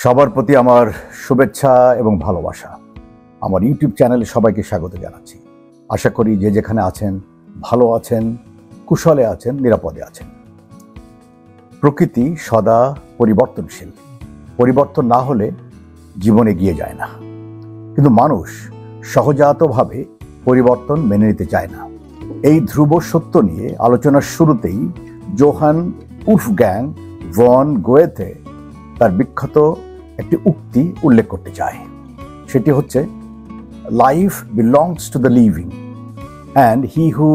সবার প্রতি আমার শুভেচ্ছা এবং ভালোবাসা। আমার ইউটিউব চ্যানেলে সবাইকে স্বাগত জানাচ্ছি। আশা করি যে যেখানে আছেন ভালো আছেন, কুশলে আছেন, নিরাপদে আছেন। প্রকৃতি সদা পরিবর্তনশীল। পরিবর্তন না হলে জীবন এগিয়ে যায় না। কিন্তু মানুষ সহজাতভাবে পরিবর্তন মেনে নিতে চায় না। এই ধ্রুব সত্য নিয়ে আলোচনার শুরুতেই জোহান উলফগ্যাং ভন গোয়েথে তার বিখ্যাত একটি উক্তি উল্লেখ করতে চায়। সেটি হচ্ছে, life belongs to the living and he who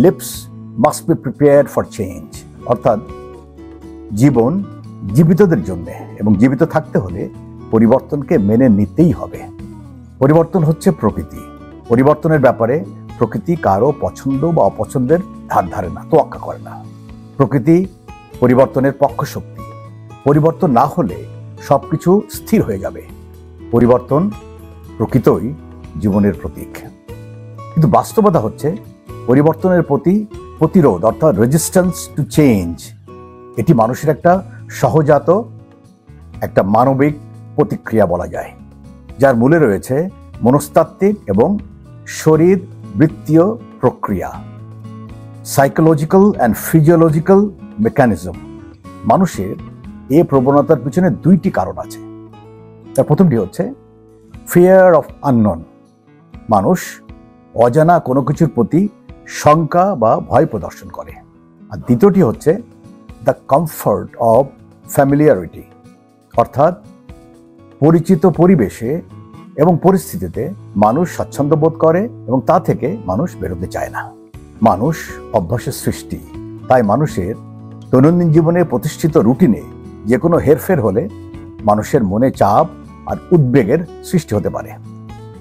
lives must be prepared for change. অর্থাৎ জীবন জীবিতদের জন্য, এবং জীবিত থাকতে হলে পরিবর্তনকে মেনে নিতেই হবে। পরিবর্তন হচ্ছে প্রকৃতি। পরিবর্তনের ব্যাপারে প্রকৃতি কারো পছন্দ বা অপছন্দের ধার ধারে না, তোয়াক্কা করে না। প্রকৃতি পরিবর্তনের পক্ষ শক্তি। পরিবর্তন না হলে সবকিছু স্থির হয়ে যাবে। পরিবর্তন প্রকৃতই জীবনের প্রতীক। কিন্তু বাস্তবতা হচ্ছে, পরিবর্তনের প্রতি প্রতিরোধ অর্থাৎ রেজিস্ট্যান্স টু চেঞ্জ, এটি মানুষের একটা সহজাত একটা মানবিক প্রতিক্রিয়া বলা যায়, যার মূলে রয়েছে মনস্তাত্ত্বিক এবং শরীরবৃত্তীয় প্রক্রিয়া, সাইকোলজিক্যাল অ্যান্ড ফিজিওলজিক্যাল মেকানিজম। মানুষের এই প্রবণতার পিছনে দুইটি কারণ আছে। তার প্রথমটি হচ্ছে ফিয়ার অফ আননোন। মানুষ অজানা কোনো কিছুর প্রতি শঙ্কা বা ভয় প্রদর্শন করে। আর দ্বিতীয়টি হচ্ছে দ্য কমফর্ট অফ ফ্যামিলিয়ারিটি, অর্থাৎ পরিচিত পরিবেশে এবং পরিস্থিতিতে মানুষ স্বাচ্ছন্দ্য বোধ করে এবং তা থেকে মানুষ বেরোতে চায় না। মানুষ অভ্যাসের সৃষ্টি, তাই মানুষের দৈনন্দিন জীবনে প্রতিষ্ঠিত রুটিনে যে কোনো হেরফের হলে মানুষের মনে চাপ আর উদ্বেগের সৃষ্টি হতে পারে।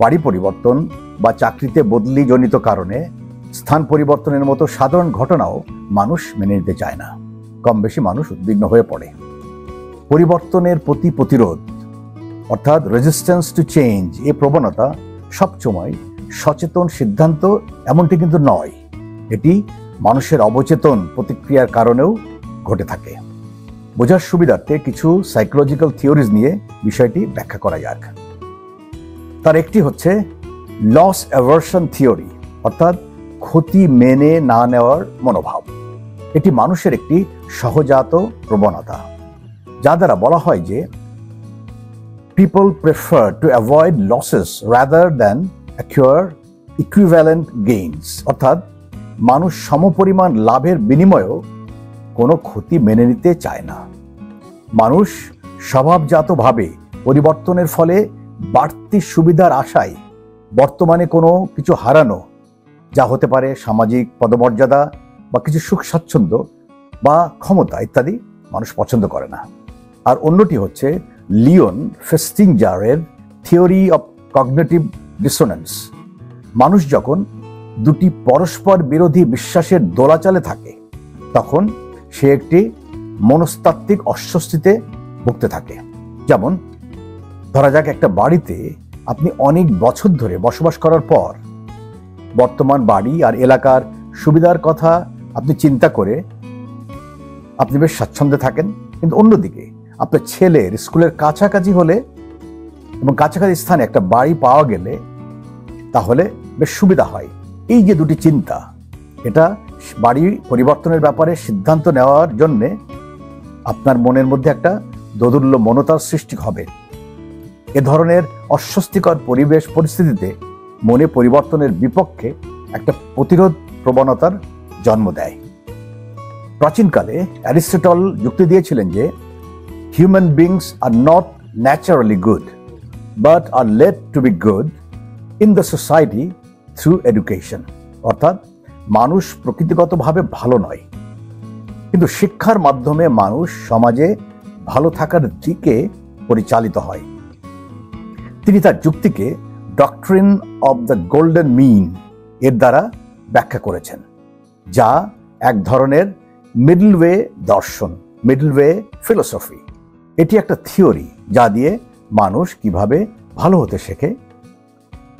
বাড়ি পরিবর্তন বা চাকরিতে বদলিজনিত কারণে স্থান পরিবর্তনের মতো সাধারণ ঘটনাও মানুষ মেনে নিতে চায় না। কম বেশি মানুষ উদ্বিগ্ন হয়ে পড়ে। পরিবর্তনের প্রতি প্রতিরোধ অর্থাৎ রেজিস্ট্যান্স টু চেঞ্জ, এই প্রবণতা সবসময় সচেতন সিদ্ধান্ত এমনটি কিন্তু নয়। এটি মানুষের অবচেতন প্রতিক্রিয়ার কারণেও ঘটে থাকে। বোঝার সুবিধার্থে কিছু সাইকোলজিক্যাল থিওরিজ নিয়ে বিষয়টি ব্যাখ্যা করা যাক। তার একটি হচ্ছে লস অ্যাভারশন থিওরি, অর্থাৎ ক্ষতি মেনে না নেওয়ার মনোভাব। এটি মানুষের একটি সহজাত প্রবণতা, যা দ্বারা বলা হয় যে people prefer to avoid losses rather than অ্যাকিউর equivalent gains. অর্থাৎ মানুষ সমপরিমাণ লাভের বিনিময়েও কোনো ক্ষতি মেনে নিতে চায় না। মানুষ স্বভাবজাতভাবে পরিবর্তনের ফলে বাড়তি সুবিধার আশায় বর্তমানে কোনো কিছু হারানো, যা হতে পারে সামাজিক পদমর্যাদা বা কিছু সুখ স্বাচ্ছন্দ্য বা ক্ষমতা ইত্যাদি, মানুষ পছন্দ করে না। আর অন্যটি হচ্ছে Leone ফেস্টিংজারের theory of cognitive dissonance. মানুষ যখন দুটি পরস্পর বিরোধী বিশ্বাসের দোলাচালে থাকে, তখন সে একটি মনস্তাত্ত্বিক অস্বস্তিতে ভুগতে থাকে। যেমন ধরা যাক, একটা বাড়িতে আপনি অনেক বছর ধরে বসবাস করার পর বর্তমান বাড়ি আর এলাকার সুবিধার কথা আপনি চিন্তা করে আপনি বেশ স্বাচ্ছন্দ্যে থাকেন। কিন্তু অন্যদিকে আপনার ছেলের স্কুলের কাছাকাছি হলে এবং কাছাকাছি স্থানে একটা বাড়ি পাওয়া গেলে তাহলে বেশ সুবিধা হয়। এই যে দুটি চিন্তা, এটা বাড়ি পরিবর্তনের ব্যাপারে সিদ্ধান্ত নেওয়ার জন্যে আপনার মনের মধ্যে একটা দোদুল্য মনতার সৃষ্টি হবে। এ ধরনের অস্বস্তিকর পরিবেশ পরিস্থিতিতে মনে পরিবর্তনের বিপক্ষে একটা প্রতিরোধ প্রবণতার জন্ম দেয়। প্রাচীনকালে অ্যারিস্টটল যুক্তি দিয়েছিলেন যে human beings are not naturally good but are led to be good in the society through education. অর্থাৎ মানুষ প্রকৃতিগতভাবে ভালো নয়, কিন্তু শিক্ষার মাধ্যমে মানুষ সমাজে ভালো থাকার দিকে পরিচালিত হয়। তিনি তার যুক্তিকে ডক্ট্রিন অব দ্য গোল্ডেন মিন এর দ্বারা ব্যাখ্যা করেছেন, যা এক ধরনের মিডল ওয়ে দর্শন, মিডল ওয়ে ফিলোসফি। এটি একটা থিওরি যা দিয়ে মানুষ কিভাবে ভালো হতে শেখে,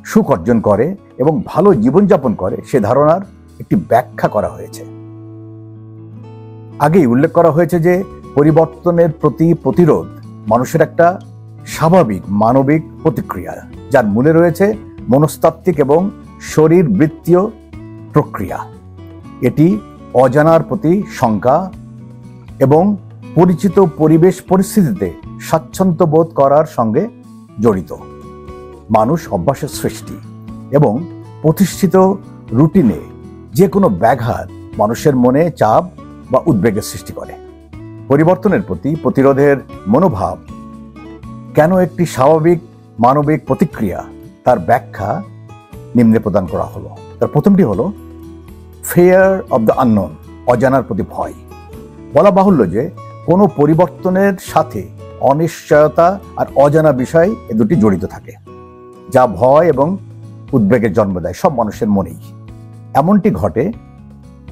সুখ অর্জন করে এবং ভালো জীবনযাপন করে সে ধারণার একটি ব্যাখ্যা করা হয়েছে। আগেই উল্লেখ করা হয়েছে যে পরিবর্তনের প্রতি প্রতিরোধ মানুষের একটা স্বাভাবিক মানবিক প্রতিক্রিয়া, যার মূলে রয়েছে মনস্তাত্ত্বিক এবং শরীরবৃত্তীয় প্রক্রিয়া। এটি অজানার প্রতি শঙ্কা এবং পরিচিত পরিবেশ পরিস্থিতিতে স্বাচ্ছন্দ্য বোধ করার সঙ্গে জড়িত। মানুষ অভ্যাসের সৃষ্টি এবং প্রতিষ্ঠিত রুটিনে যে কোনো ব্যাঘাত মানুষের মনে চাপ বা উদ্বেগের সৃষ্টি করে। পরিবর্তনের প্রতি প্রতিরোধের মনোভাব কেন একটি স্বাভাবিক মানবিক প্রতিক্রিয়া, তার ব্যাখ্যা নিম্নে প্রদান করা হলো। তার প্রথমটি হলো ফিয়ার অব দ্য আননোন, অজানার প্রতি ভয়। বলা বাহুল্য যে কোনো পরিবর্তনের সাথে অনিশ্চয়তা আর অজানা বিষয় এ দুটি জড়িত থাকে, যা ভয় এবং উদ্বেগের জন্ম দেয় সব মানুষের মনেই। এমনটি ঘটে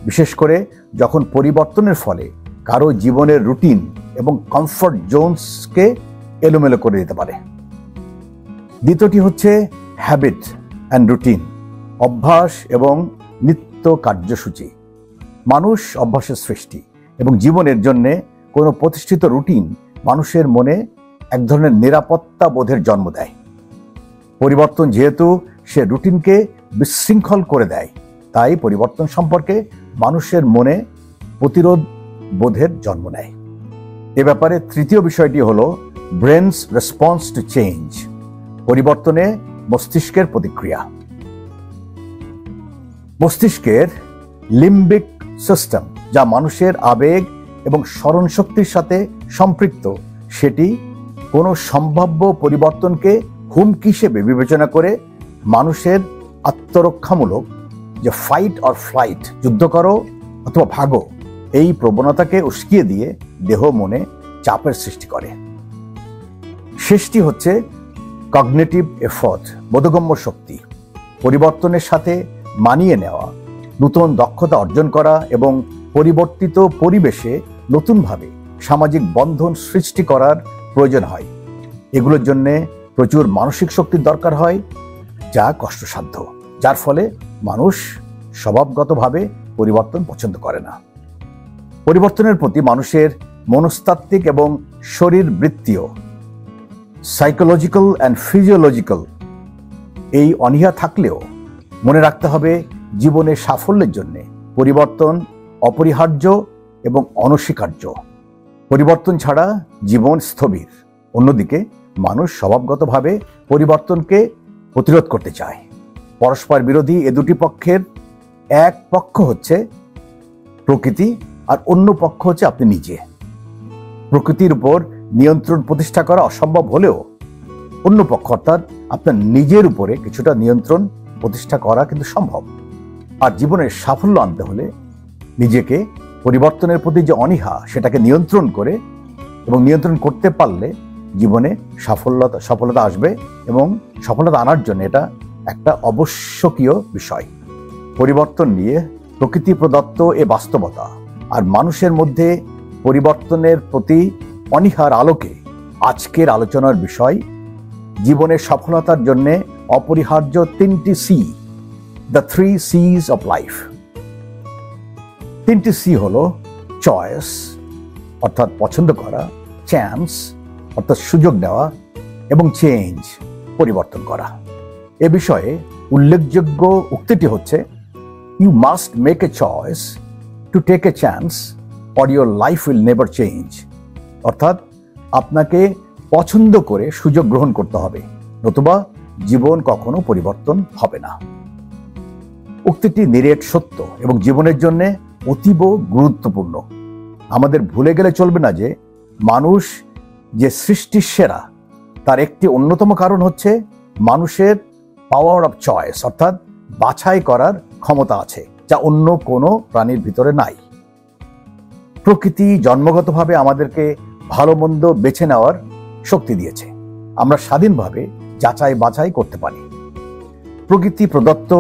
বিশেষ করে যখন পরিবর্তনের ফলে কারো জীবনের রুটিন এবং কমফর্ট জোনসকে এলোমেলো করে দিতে পারে। দ্বিতীয়টি হচ্ছে হ্যাবিট অ্যান্ড রুটিন, অভ্যাস এবং নিত্য কার্যসূচি। মানুষ অভ্যাসের সৃষ্টি এবং জীবনের জন্যে কোনো প্রতিষ্ঠিত রুটিন মানুষের মনে এক ধরনের নিরাপত্তা বোধের জন্ম দেয়। পরিবর্তন যেহেতু সে রুটিনকে বিশৃঙ্খল করে দেয়, তাই পরিবর্তন সম্পর্কে মানুষের মনে প্রতিরোধ বোধের জন্ম নেয়। এ ব্যাপারে তৃতীয় বিষয়টি হলো ব্রেনস রেসপন্স টু চেঞ্জ, পরিবর্তনে মস্তিষ্কের প্রতিক্রিয়া। মস্তিষ্কের লিম্বিক সিস্টেম, যা মানুষের আবেগ এবং স্মরণ শক্তির সাথে সম্পৃক্ত, সেটি কোনো সম্ভাব্য পরিবর্তনকে হুমকি হিসেবে বিবেচনা করে মানুষের আত্মরক্ষামূলক যে ফাইট অর ফ্লাইট, যুদ্ধ করো অথবা ভাগো, এই প্রবণতাকে উস্কিয়ে দিয়ে দেহ মনে চাপের সৃষ্টি করে। শেষটি হচ্ছে কগনিটিভ এফর্ট, বোধগম্য শক্তি। পরিবর্তনের সাথে মানিয়ে নেওয়া, নতুন দক্ষতা অর্জন করা এবং পরিবর্তিত পরিবেশে নতুনভাবে সামাজিক বন্ধন সৃষ্টি করার প্রয়োজন হয়। এগুলোর জন্যে প্রচুর মানসিক শক্তির দরকার হয়, যা কষ্টসাধ্য, যার ফলে মানুষ স্বভাবগতভাবে পরিবর্তন পছন্দ করে না। পরিবর্তনের প্রতি মানুষের মনস্তাত্ত্বিক এবং শরীরবৃত্তীয় সাইকোলজিক্যাল অ্যান্ড ফিজিওলজিক্যাল এই অনীহা থাকলেও মনে রাখতে হবে, জীবনের সাফল্যের জন্য পরিবর্তন অপরিহার্য এবং অনস্বীকার্য। পরিবর্তন ছাড়া জীবন স্থবির। অন্যদিকে মানুষ স্বভাবগতভাবে পরিবর্তনকে প্রতিরোধ করতে চায়। পরস্পর বিরোধী এ দুটি পক্ষের এক পক্ষ হচ্ছে প্রকৃতি আর অন্য পক্ষ হচ্ছে আপনি নিজে। প্রকৃতির উপর নিয়ন্ত্রণ প্রতিষ্ঠা করা অসম্ভব হলেও অন্য পক্ষ অর্থাৎ আপনার নিজের উপরে কিছুটা নিয়ন্ত্রণ প্রতিষ্ঠা করা কিন্তু সম্ভব। আর জীবনের সাফল্য আনতে হলে নিজেকে পরিবর্তনের প্রতি যে অনীহা, সেটাকে নিয়ন্ত্রণ করে এবং নিয়ন্ত্রণ করতে পারলে জীবনে সফলতা আসবে এবং সফলতা আনার জন্য এটা একটা আবশ্যকীয় বিষয়। পরিবর্তন নিয়ে প্রকৃতি প্রদত্ত এ বাস্তবতা আর মানুষের মধ্যে পরিবর্তনের প্রতি অনীহার আলোকে আজকের আলোচনার বিষয় জীবনের সফলতার জন্য অপরিহার্য তিনটি C, the 3 C's of life. তিনটি সি হলো চয়েস অর্থাৎ পছন্দ করা, চান্স অর্থাৎ সুযোগ নেওয়া এবং চেঞ্জ পরিবর্তন করা। এ বিষয়ে উল্লেখযোগ্য উক্তিটি হচ্ছে, you must make a choice to take a chance or your life will never change. অর্থাৎ আপনাকে পছন্দ করে সুযোগ গ্রহণ করতে হবে, নতুবা জীবন কখনো পরিবর্তন হবে না। উক্তিটি নিরেট সত্য এবং জীবনের জন্য অতীব গুরুত্বপূর্ণ। আমাদের ভুলে গেলে চলবে না যে মানুষ যে সৃষ্টির সেরা, তার একটি অন্যতম কারণ হচ্ছে মানুষের পাওয়ার অফ চয়েস, অর্থাৎ বাছাই করার ক্ষমতা আছে, যা অন্য কোনো প্রাণীর ভিতরে নাই। প্রকৃতি জন্মগতভাবে আমাদেরকে ভালো মন্দ বেছে নেওয়ার শক্তি দিয়েছে। আমরা স্বাধীনভাবে যাচাই বাছাই করতে পারি। প্রকৃতি প্রদত্ত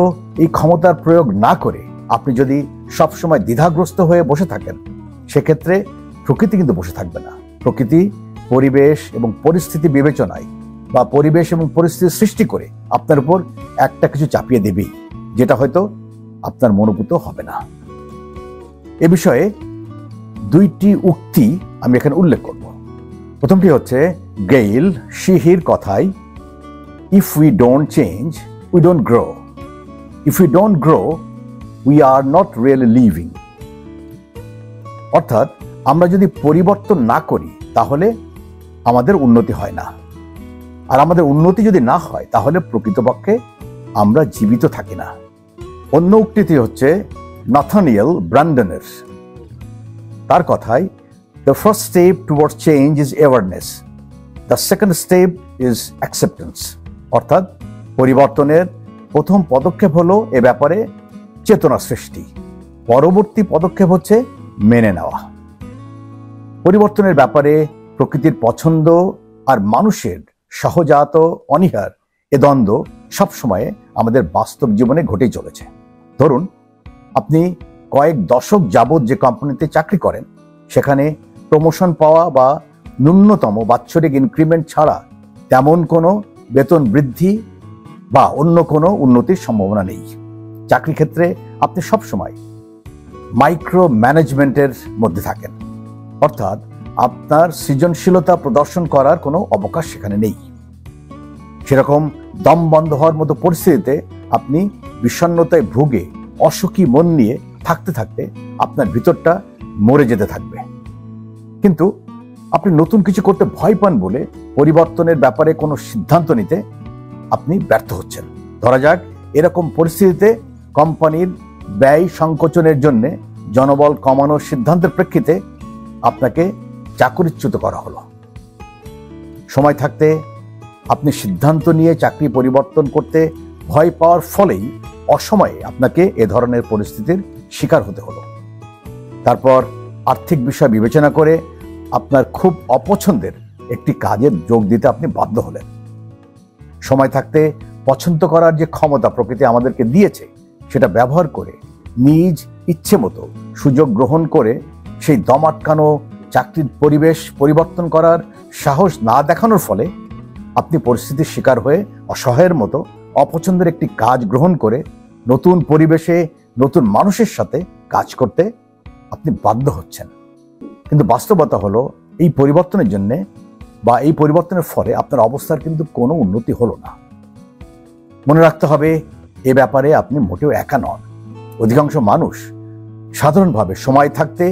এই ক্ষমতার প্রয়োগ না করে আপনি যদি সবসময় দ্বিধাগ্রস্ত হয়ে বসে থাকেন, সেক্ষেত্রে প্রকৃতি কিন্তু বসে থাকবে না। প্রকৃতি পরিবেশ এবং পরিস্থিতি বিবেচনায় বা পরিবেশ এবং পরিস্থিতি সৃষ্টি করে আপনার উপর একটা কিছু চাপিয়ে দেবেই, যেটা হয়তো আপনার মনোভূত হবে না। এ বিষয়ে দুইটি উক্তি আমি এখানে উল্লেখ করব। প্রথমটি হচ্ছে, গেইল শিহির কথায়, if we don't change we don't grow, if we don't grow we are not really living. অর্থাৎ আমরা যদি পরিবর্তন না করি তাহলে আমাদের উন্নতি হয় না, আর আমাদের উন্নতি যদি না হয় তাহলে প্রকৃতপক্ষে আমরা জীবিত থাকি না। অন্য উক্তিটি হচ্ছে নাথানিয়েল ব্র্যান্ডনের। তার কথায়, the first step towards change is awareness, the second step is acceptance. অর্থাৎ পরিবর্তনের প্রথম পদক্ষেপ হলো এ ব্যাপারে চেতনা সৃষ্টি, পরবর্তী পদক্ষেপ হচ্ছে মেনে নেওয়া। পরিবর্তনের ব্যাপারে প্রকৃতির পছন্দ আর মানুষের সহজাত অনীহার এ দ্বন্দ্ব সবসময় আমাদের বাস্তব জীবনে ঘটেই চলেছে। ধরুন, আপনি কয়েক দশক যাবৎ যে কোম্পানিতে চাকরি করেন সেখানে প্রমোশন পাওয়া বা ন্যূনতম বাৎসরিক ইনক্রিমেন্ট ছাড়া তেমন কোনো বেতন বৃদ্ধি বা অন্য কোনো উন্নতির সম্ভাবনা নেই। চাকরি ক্ষেত্রে আপনি সবসময় মাইক্রো ম্যানেজমেন্টের মধ্যে থাকেন, অর্থাৎ আপনার সৃজনশীলতা প্রদর্শন করার কোনো অবকাশ সেখানে নেই। সেরকম দম বন্ধ হওয়ার মতো পরিস্থিতিতে আপনি বিষণ্ণতায় ভুগে অসুখী মন নিয়ে থাকতে থাকতে আপনার ভিতরটা মরে যেতে থাকবে। কিন্তু আপনি নতুন কিছু করতে ভয় পান বলে পরিবর্তনের ব্যাপারে কোনো সিদ্ধান্ত নিতে আপনি ব্যর্থ হচ্ছেন। ধরা যাক, এরকম পরিস্থিতিতে কোম্পানির ব্যয় সংকোচনের জন্য জনবল কমানোর সিদ্ধান্তের প্রেক্ষিতে আপনাকে চাকরিচ্যুত করা হলো। সময় থাকতে আপনি সিদ্ধান্ত নিয়ে চাকরি পরিবর্তন করতে ভয় পাওয়ার ফলেই অসময়ে আপনাকে এ ধরনের পরিস্থিতির শিকার হতে হলো। তারপর আর্থিক বিষয় বিবেচনা করে আপনার খুব অপছন্দের একটি কাজে যোগ দিতে আপনি বাধ্য হলেন। সময় থাকতে পছন্দ করার যে ক্ষমতা প্রকৃতি আমাদেরকে দিয়েছে সেটা ব্যবহার করে নিজ ইচ্ছে মতো সুযোগ গ্রহণ করে সেই দম আটকানো চাকরির পরিবেশ পরিবর্তন করার সাহস না দেখানোর ফলে আপনি পরিস্থিতির শিকার হয়ে অসহায়ের মতো অপছন্দের একটি কাজ গ্রহণ করে নতুন পরিবেশে নতুন মানুষের সাথে কাজ করতে আপনি বাধ্য হচ্ছেন। কিন্তু বাস্তবতা হলো, এই পরিবর্তনের জন্য বা এই পরিবর্তনের ফলে আপনার অবস্থার কিন্তু কোনো উন্নতি হলো না। মনে রাখতে হবে, এ ব্যাপারে আপনি মোটেও একা নন। অধিকাংশ মানুষ সাধারণভাবে সময় থাকতে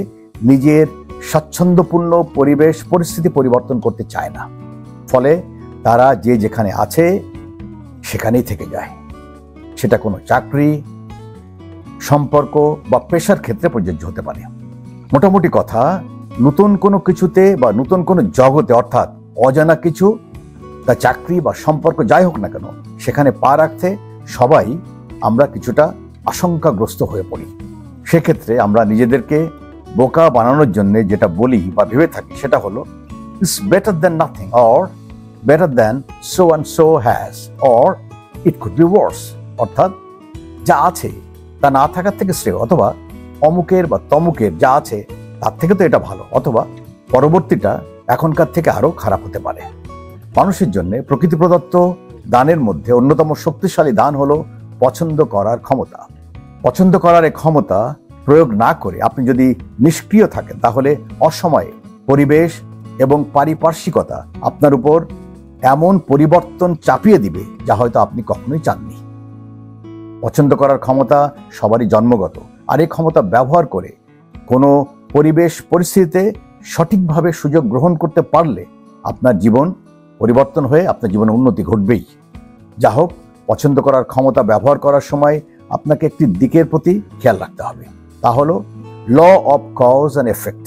নিজের স্বাচ্ছন্দ্যপূর্ণ পরিবেশ পরিস্থিতি পরিবর্তন করতে চায় না, ফলে তারা যে যেখানে আছে সেখানেই থেকে যায়। সেটা কোনো চাকরি, সম্পর্ক বা পেশার ক্ষেত্রে প্রযোজ্য হতে পারে। মোটামুটি কথা, নতুন কোনো কিছুতে বা নতুন কোনো জগতে, অর্থাৎ অজানা কিছু, তা চাকরি বা সম্পর্ক যাই হোক না কেন, সেখানে পা রাখতে সবাই আমরা কিছুটা আশঙ্কাগ্রস্ত হয়ে পড়ি। সেক্ষেত্রে আমরা নিজেদেরকে বোকা বানানোর জন্য যেটা বলি বা ভেবে থাকি সেটা হলো, it's better than nothing, or better than so and so has, or it could be ওয়ার্স। অর্থাৎ যা আছে তা না থাকার থেকে শ্রেয়, অথবা অমুকের বা তমুকের যা আছে তার থেকে তো এটা ভালো, অথবা পরবর্তীটা এখনকার থেকে আরো খারাপ হতে পারে। মানুষের জন্য প্রকৃতি প্রদত্ত দানের মধ্যে অন্যতম শক্তিশালী দান হলো পছন্দ করার ক্ষমতা। পছন্দ করার এই ক্ষমতা প্রয়োগ না করে আপনি যদি নিষ্ক্রিয় থাকেন তাহলে অসময়ে পরিবেশ এবং পারিপার্শ্বিকতা আপনার উপর এমন পরিবর্তন চাপিয়ে দিবে যা হয়তো আপনি কখনোই চাননি। পছন্দ করার ক্ষমতা সবারই জন্মগত, আর এই ক্ষমতা ব্যবহার করে কোনো পরিবেশ পরিস্থিতিতে সঠিকভাবে সুযোগ গ্রহণ করতে পারলে আপনার জীবন পরিবর্তন হয়ে আপনার জীবনে উন্নতি ঘটবেই। যা হোক, পছন্দ করার ক্ষমতা ব্যবহার করার সময় আপনাকে একটি দিকের প্রতি খেয়াল রাখতে হবে, তা হলো law of cause and effect,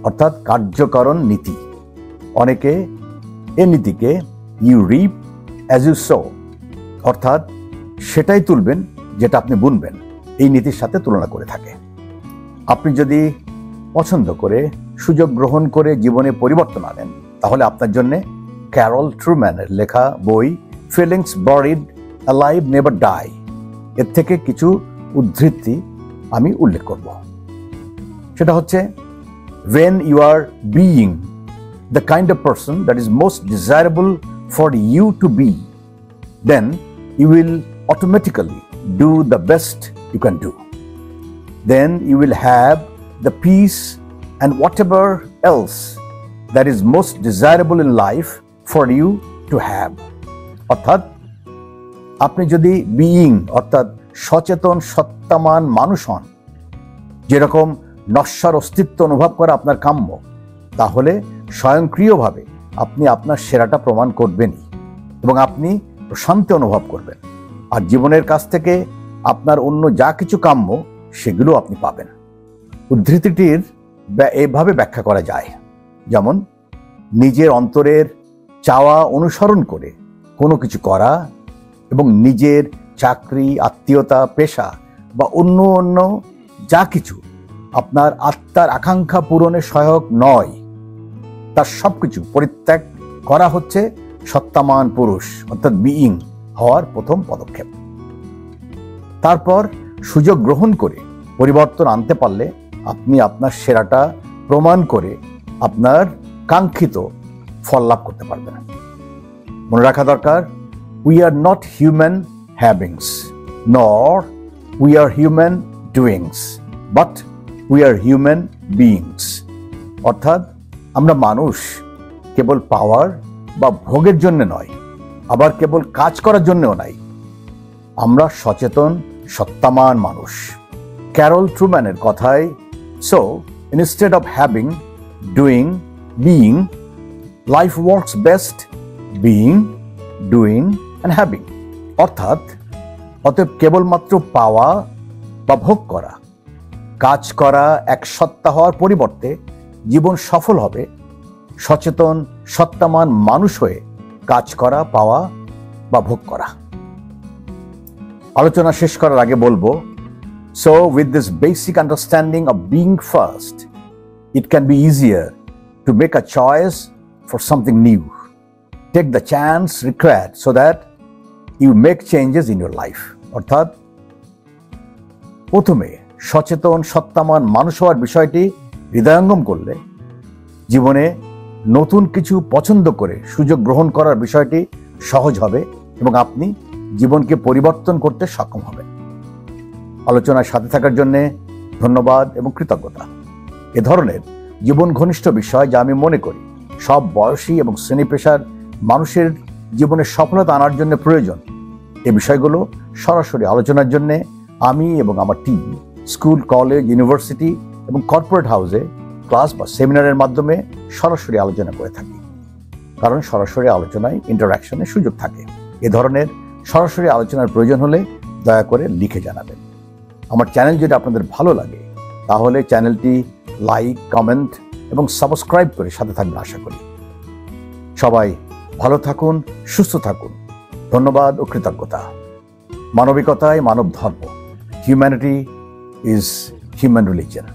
অর্থাৎ কার্যকারণ নীতি। অনেকে এ নীতিকে you reap as you sow, অর্থাৎ সেটাই তুলবেন যেটা আপনি বুনবেন, এই নীতির সাথে তুলনা করে থাকে। আপনি যদি পছন্দ করে সুযোগ গ্রহণ করে জীবনে পরিবর্তন আনেন তাহলে আপনার জন্য ক্যারল ট্রুম্যানের লেখা বই feelings buried alive never die এর থেকে কিছু উদ্ধৃতি আমি উল্লেখ করব। সেটা হচ্ছে, when you are being the kind of person that is most desirable for you to be, then you will automatically do the best you can do. Then you will have the peace and whatever else that is most desirable in life for you to have. অর্থাৎ আপনি যদি being অর্থাৎ সচেতন সত্তামান মানুষ হন, যেরকম নশ্বর অস্তিত্ব অনুভব করা আপনার কাম্য, তাহলে স্বয়ংক্রিয়ভাবে আপনি আপনার সেরাটা প্রমাণ করবেনই এবং আপনি প্রশান্তি অনুভব করবেন। আর জীবনের কাছ থেকে আপনার অন্য যা কিছু কাম্য সেগুলো আপনি পাবেন। উদ্ধৃতিটির এভাবে ব্যাখ্যা করা যায়, যেমন নিজের অন্তরের চাওয়া অনুসরণ করে কোনো কিছু করা এবং নিজের চাকরি, আত্মীয়তা, পেশা বা অন্য যা কিছু আপনার আত্মার আকাঙ্ক্ষা পূরণে সহায়ক নয়, তার সবকিছু পরিত্যাগ করা হচ্ছে সত্তামান পুরুষ অর্থাৎ বিইং হওয়ার প্রথম পদক্ষেপ। তারপর সুযোগ গ্রহণ করে পরিবর্তন আনতে পারলে আপনি আপনার সেরাটা প্রমাণ করে আপনার কাঙ্ক্ষিত ফল লাভ করতে পারবেন। মনে রাখা দরকার, we are not human havings, nor we are human doings, but we are human beings. অর্থাৎ আমরা মানুষ কেবল পাওয়ার বা ভোগের জন্য নয়, আবার কেবল কাজ করার জন্যও নয়, আমরা সচেতন সত্তামান মানুষ। ক্যারল ট্রুম্যানের কথায়, so instead of having, doing, being, life works best being, doing and having. অর্থাৎ অতএব কেবলমাত্র পাওয়া বা ভোগ করা, কাজ করা এক সত্তা হওয়ার পরিবর্তে জীবন সফল হবে সচেতন সত্তামান মানুষ হয়ে কাজ করা, পাওয়া বা ভোগ করা। আলোচনা শেষ করার আগে বলবো, so with this basic understanding of being first, it can be easier to make a choice for something new. Take the chance required so that you make changes in your life. অর্থাৎ প্রথমে সচেতন সত্তামান মানুষ হওয়ার বিষয়টি হৃদয়ঙ্গম করলে জীবনে নতুন কিছু পছন্দ করে সুযোগ গ্রহণ করার বিষয়টি সহজ হবে এবং আপনি জীবনকে পরিবর্তন করতে সক্ষম হবেন। আলোচনার সাথে থাকার জন্য ধন্যবাদ এবং কৃতজ্ঞতা। এ ধরনের জীবন ঘনিষ্ঠ বিষয় যা আমি মনে করি সব বয়সী এবং শ্রেণী পেশার মানুষের জীবনে সফলতা আনার জন্য প্রয়োজন, এ বিষয়গুলো সরাসরি আলোচনার জন্য আমি এবং আমার টিম স্কুল, কলেজ, ইউনিভার্সিটি এবং কর্পোরেট হাউসে ক্লাস বা সেমিনারের মাধ্যমে সরাসরি আলোচনা করে থাকি। কারণ সরাসরি আলোচনায় ইন্টারাকশনের সুযোগ থাকে। এ ধরনের সরাসরি আলোচনার প্রয়োজন হলে দয়া করে লিখে জানাবেন। আমার চ্যানেল যদি আপনাদের ভালো লাগে তাহলে চ্যানেলটি লাইক, কমেন্ট এবং সাবস্ক্রাইব করে সাথে থাকবেন আশা করি। সবাই ভালো থাকুন, সুস্থ থাকুন। ধন্যবাদ ও কৃতজ্ঞতা। মানবিকতায় মানব ধর্ম। Humanity is human religion.